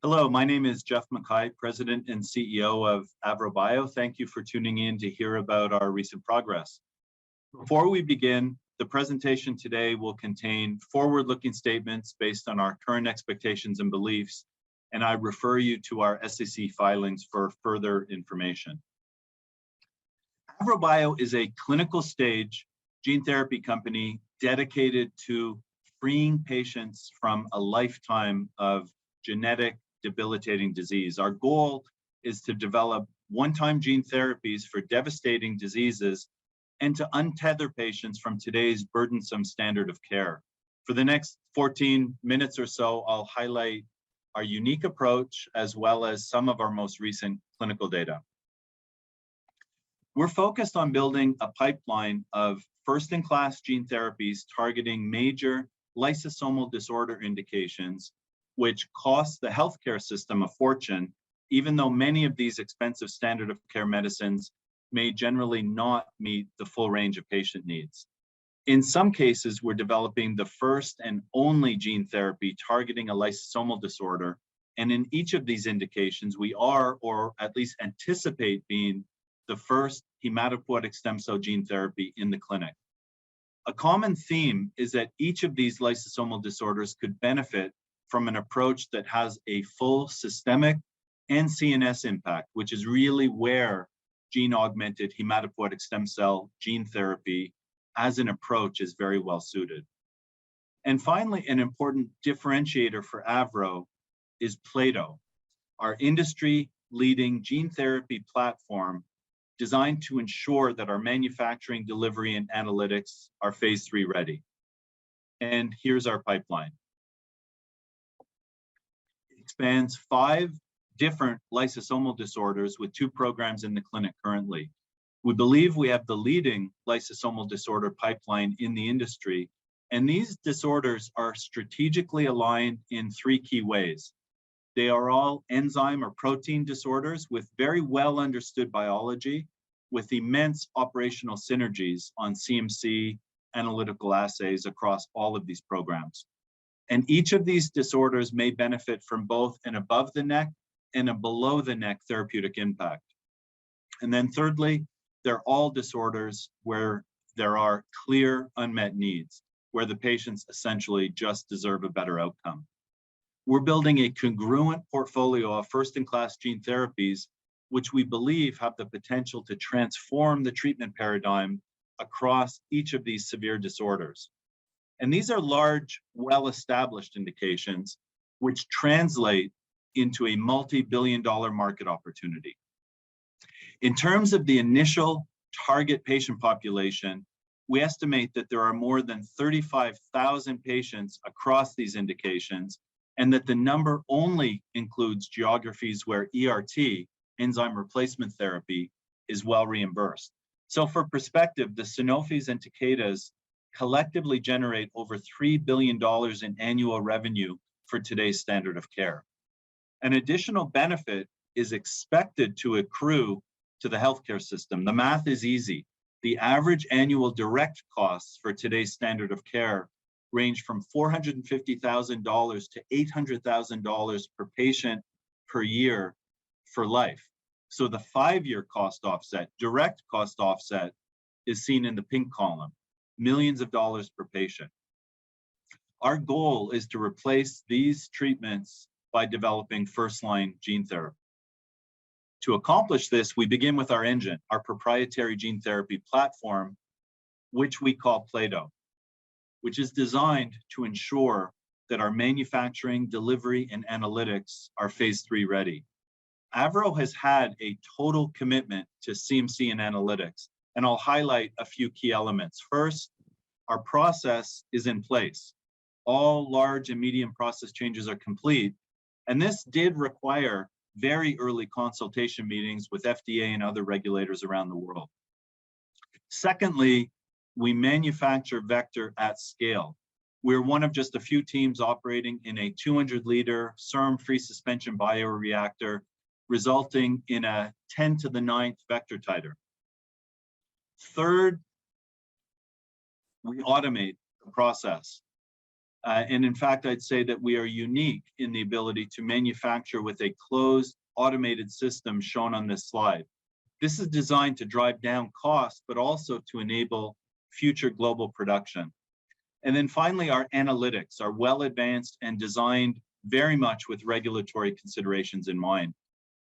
Hello, my name is Geoff Mackay, President and CEO of Avrobio. Thank you for tuning in to hear about our recent progress. Before we begin, the presentation today will contain forward-looking statements based on our current expectations and beliefs, and I refer you to our SEC filings for further information. Avrobio is a clinical stage gene therapy company dedicated to freeing patients from a lifetime of genetic debilitating disease. Our goal is to develop one-time gene therapies for devastating diseases and to untether patients from today's burdensome standard of care. For the next 14 minutes or so, I'll highlight our unique approach as well as some of our most recent clinical data. We're focused on building a pipeline of first-in-class gene therapies targeting major lysosomal disorder indications, which costs the healthcare system a fortune, even though many of these expensive standard of care medicines may generally not meet the full range of patient needs. In some cases, we're developing the first and only gene therapy targeting a lysosomal disorder. And in each of these indications, we are, or at least anticipate being, the first hematopoietic stem cell gene therapy in the clinic. A common theme is that each of these lysosomal disorders could benefit from an approach that has a full systemic and CNS impact, which is really where gene-augmented hematopoietic stem cell gene therapy as an approach is very well suited. And finally, an important differentiator for AVRO is Plato, our industry-leading gene therapy platform designed to ensure that our manufacturing, delivery, and analytics are phase 3 ready. And here's our pipeline. Spans 5 different lysosomal disorders with 2 programs in the clinic currently. We believe we have the leading lysosomal disorder pipeline in the industry, and these disorders are strategically aligned in 3 key ways. They are all enzyme or protein disorders with very well understood biology, with immense operational synergies on CMC analytical assays across all of these programs. And each of these disorders may benefit from both an above the neck and a below the neck therapeutic impact. And then thirdly, they're all disorders where there are clear unmet needs, where the patients essentially just deserve a better outcome. We're building a congruent portfolio of first-in-class gene therapies, which we believe have the potential to transform the treatment paradigm across each of these severe disorders. And these are large, well-established indications, which translate into a multi-billion-dollar market opportunity. In terms of the initial target patient population, we estimate that there are more than 35,000 patients across these indications, and that the number only includes geographies where ERT, enzyme replacement therapy, is well reimbursed. So for perspective, the Sanofis and Takedas collectively generate over $3 billion in annual revenue for today's standard of care. An additional benefit is expected to accrue to the healthcare system. The math is easy. The average annual direct costs for today's standard of care range from $450,000 to $800,000 per patient per year for life. So the 5-year cost offset, direct cost offset, is seen in the pink column. Millions of dollars per patient. Our goal is to replace these treatments by developing first-line gene therapy. To accomplish this, we begin with our engine, our proprietary gene therapy platform, which we call Plato, which is designed to ensure that our manufacturing, delivery, and analytics are phase 3 ready. AVRO has had a total commitment to CMC and analytics, and I'll highlight a few key elements. First, our process is in place. All large and medium process changes are complete, and this did require very early consultation meetings with FDA and other regulators around the world. Secondly, we manufacture vector at scale. We're one of just a few teams operating in a 200-liter serum-free suspension bioreactor, resulting in a 10 to the 9th vector titer. Third, we automate the process. And in fact, I'd say that we are unique in the ability to manufacture with a closed automated system shown on this slide. This is designed to drive down costs, but also to enable future global production. And then finally, our analytics are well advanced and designed very much with regulatory considerations in mind.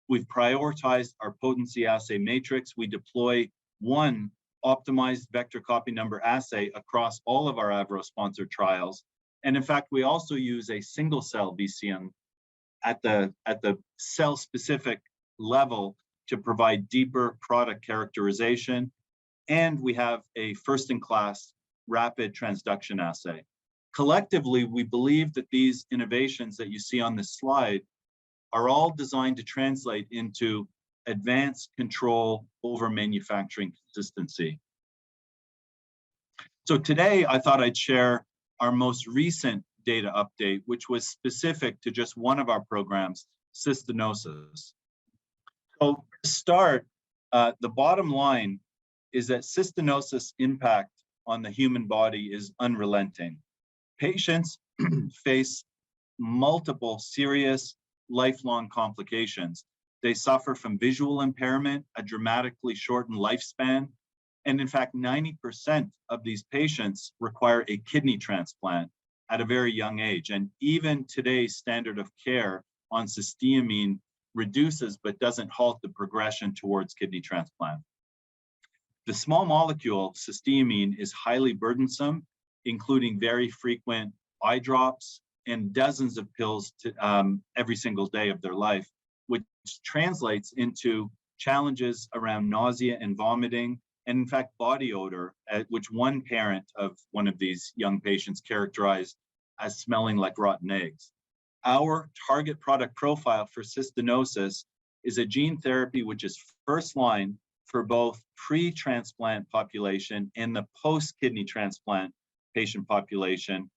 We've prioritized our potency assay matrix. We deploy one optimized vector copy number assay across all of our AVRO sponsored trials. And in fact, we also use a single cell VCM at the cell specific level to provide deeper product characterization. And we have a first-in-class rapid transduction assay. Collectively, we believe that these innovations that you see on this slide are all designed to translate into advanced control over manufacturing consistency. So today, I thought I'd share our most recent data update, which was specific to just one of our programs, cystinosis. So to start, the bottom line is that cystinosis impact on the human body is unrelenting. Patients face multiple serious lifelong complications. They suffer from visual impairment, a dramatically shortened lifespan, and in fact, 90% of these patients require a kidney transplant at a very young age. And even today's standard of care on cysteamine reduces but doesn't halt the progression towards kidney transplant. The small molecule cysteamine is highly burdensome, including very frequent eye drops and dozens of pills every single day of their life, which translates into challenges around nausea and vomiting, and in fact, body odor, which one parent of one of these young patients characterized as smelling like rotten eggs. Our target product profile for cystinosis is a gene therapy which is first line for both pre-transplant population and the post-kidney transplant patient population,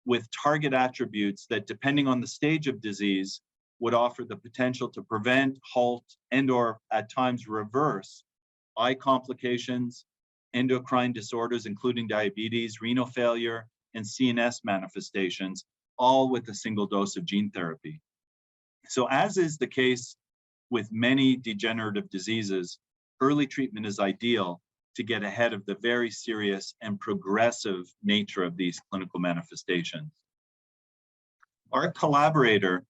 with target attributes that, depending on the stage of disease, would offer the potential to prevent, halt, and/or at times reverse eye complications, endocrine disorders, including diabetes, renal failure, and CNS manifestations, all with a single dose of gene therapy. So as is the case with many degenerative diseases, early treatment is ideal to get ahead of the very serious and progressive nature of these clinical manifestations. Our collaborator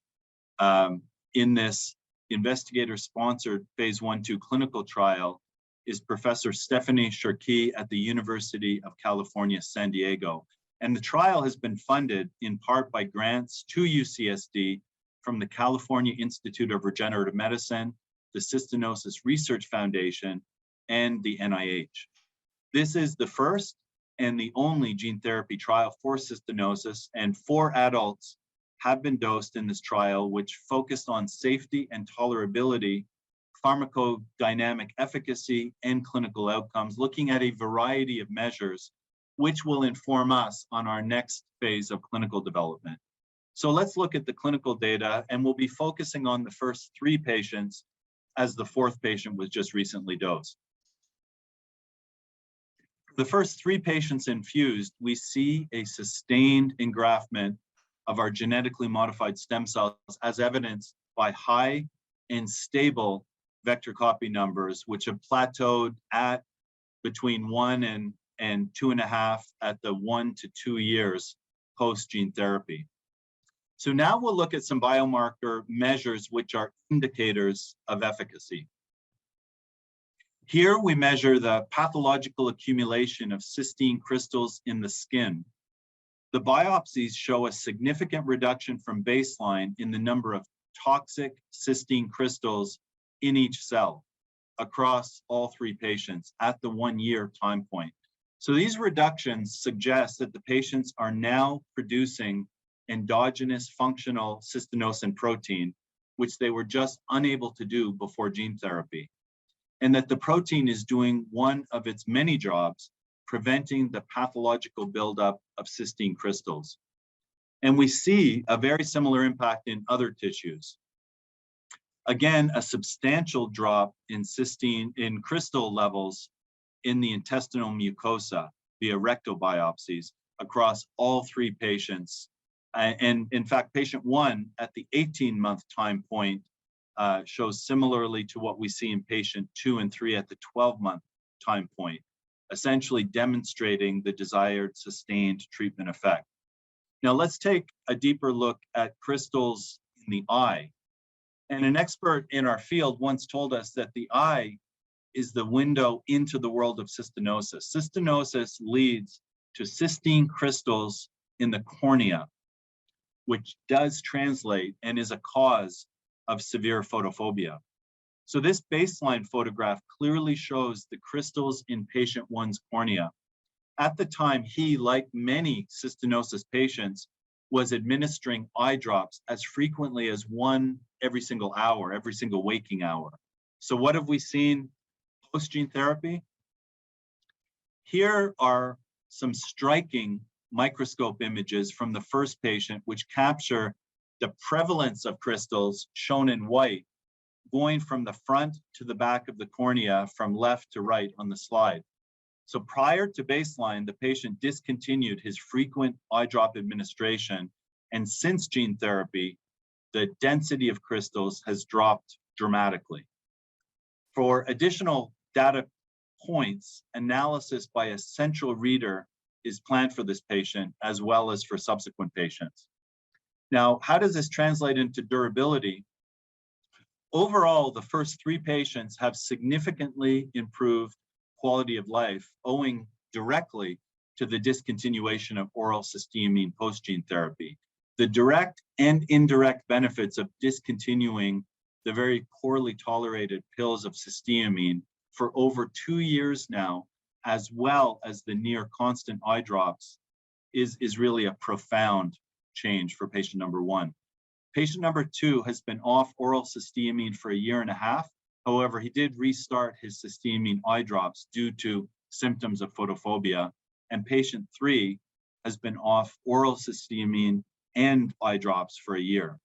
in this investigator-sponsored phase 1/2 clinical trial is Professor Stephanie Cherqui at the University of California, San Diego. And the trial has been funded in part by grants to UCSD from the California Institute of Regenerative Medicine, the Cystinosis Research Foundation, and the NIH. This is the first and the only gene therapy trial for cystinosis, and 4 adults have been dosed in this trial, which focused on safety and tolerability, pharmacodynamic efficacy, and clinical outcomes, looking at a variety of measures which will inform us on our next phase of clinical development. So let's look at the clinical data, and we'll be focusing on the first 3 patients, as the 4th patient was just recently dosed. The first 3 patients infused, we see a sustained engraftment of our genetically modified stem cells, as evidenced by high and stable vector copy numbers, which have plateaued at between 1 and 2.5 at the 1 to 2 years post gene therapy. So now we'll look at some biomarker measures which are indicators of efficacy. Here we measure the pathological accumulation of cystine crystals in the skin. The biopsies show a significant reduction from baseline in the number of toxic cystine crystals in each cell across all 3 patients at the 1-year time point. So these reductions suggest that the patients are now producing endogenous functional cystinosin protein, which they were just unable to do before gene therapy, and that the protein is doing one of its many jobs, preventing the pathological buildup of cystine crystals. And we see a very similar impact in other tissues. Again, a substantial drop in crystal levels in the intestinal mucosa via rectal biopsies across all 3 patients And in fact, patient 1 at the 18-month time point shows similarly to what we see in patient 2 and 3 at the 12-month time point, essentially demonstrating the desired sustained treatment effect. Now let's take a deeper look at crystals in the eye. And an expert in our field once told us that the eye is the window into the world of cystinosis. Cystinosis leads to cystine crystals in the cornea, which does translate and is a cause of severe photophobia. So this baseline photograph clearly shows the crystals in patient 1's cornea. At the time, he, like many cystinosis patients, was administering eye drops as frequently as 1 every single hour, every single waking hour. So what have we seen post-gene therapy? Here are some striking microscope images from the first patient, which capture the prevalence of crystals shown in white, going from the front to the back of the cornea from left to right on the slide. So prior to baseline, the patient discontinued his frequent eye drop administration, and since gene therapy, the density of crystals has dropped dramatically. For additional data points, analysis by a central reader is planned for this patient as well as for subsequent patients. Now, how does this translate into durability? Overall, the first 3 patients have significantly improved quality of life owing directly to the discontinuation of oral cysteamine post-gene therapy. The direct and indirect benefits of discontinuing the very poorly tolerated pills of cysteamine for over 2 years now, as well as the near constant eye drops, is really a profound change for patient number 1. Patient number 2 has been off oral cysteamine for 1.5 years. However, he did restart his cysteamine eye drops due to symptoms of photophobia. And patient 3 has been off oral cysteamine and eye drops for 1 year.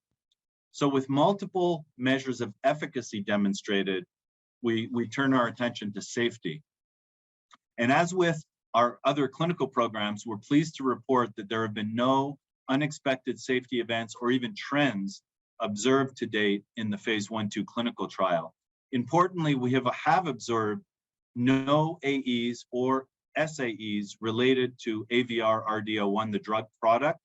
So with multiple measures of efficacy demonstrated, we turn our attention to safety. And as with our other clinical programs, we're pleased to report that there have been no unexpected safety events or even trends observed to date in the phase 1/2 clinical trial. Importantly, we have observed no AEs or SAEs related to AVR-RD01, the drug product,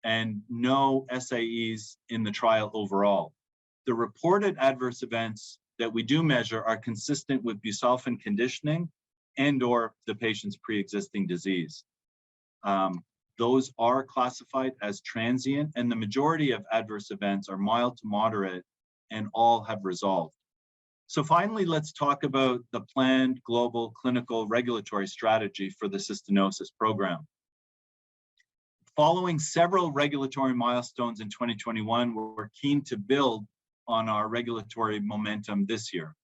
and no SAEs in the trial overall. The reported adverse events that we do measure are consistent with busulfan conditioning and/or the patient's pre-existing disease. Those are classified as transient, and the majority of adverse events are mild to moderate and all have resolved. So finally, let's talk about the planned global clinical regulatory strategy for the cystinosis program. Following several regulatory milestones in 2021, we're keen to build on our regulatory momentum this year.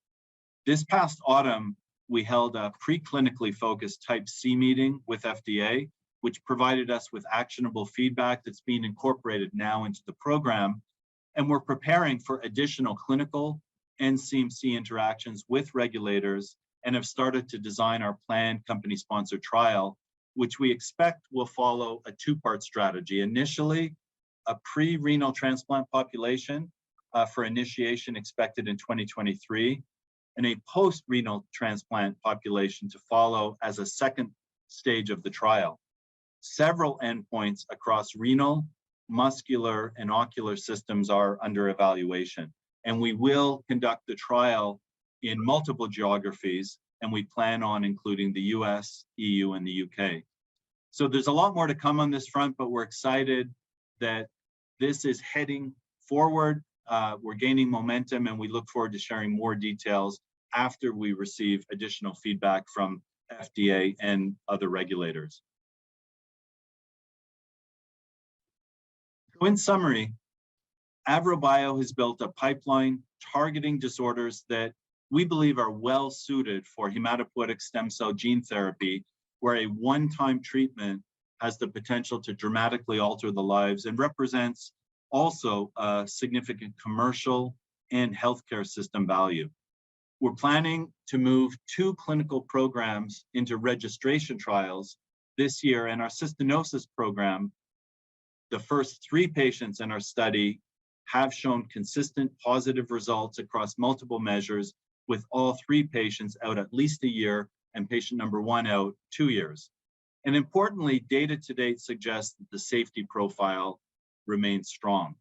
This past autumn, we held a preclinically focused Type C meeting with FDA, which provided us with actionable feedback that's being incorporated now into the program. And we're preparing for additional clinical and CMC interactions with regulators and have started to design our planned company-sponsored trial, which we expect will follow a 2-part strategy. Initially, a pre-renal transplant population for initiation expected in 2023, and a post-renal transplant population to follow as a second stage of the trial. Several endpoints across renal, muscular, and ocular systems are under evaluation, and we will conduct the trial in multiple geographies, and we plan on including the US, EU, and the UK. So there's a lot more to come on this front, but we're excited that this is heading forward. We're gaining momentum, and we look forward to sharing more details after we receive additional feedback from FDA and other regulators. So in summary, Avrobio has built a pipeline targeting disorders that we believe are well suited for hematopoietic stem cell gene therapy, where a one-time treatment has the potential to dramatically alter the lives and represents also a significant commercial and healthcare system value. We're planning to move 2 clinical programs into registration trials this year, and our cystinosis program The first 3 patients in our study have shown consistent positive results across multiple measures, with all 3 patients out at least a year and patient number 1 out 2 years. And importantly, data to date suggests that the safety profile remains strong.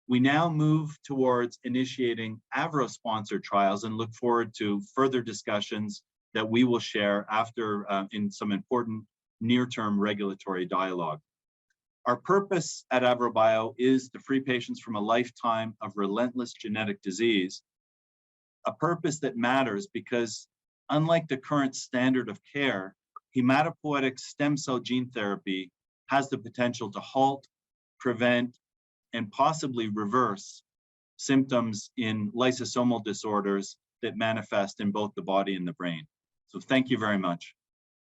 We now move towards initiating AVRO-sponsored trials and look forward to further discussions that we will share after in some important near-term regulatory dialogue. Our purpose at Avrobio is to free patients from a lifetime of relentless genetic disease, a purpose that matters because, unlike the current standard of care, hematopoietic stem cell gene therapy has the potential to halt, prevent, and possibly reverse symptoms in lysosomal disorders that manifest in both the body and the brain. So thank you very much.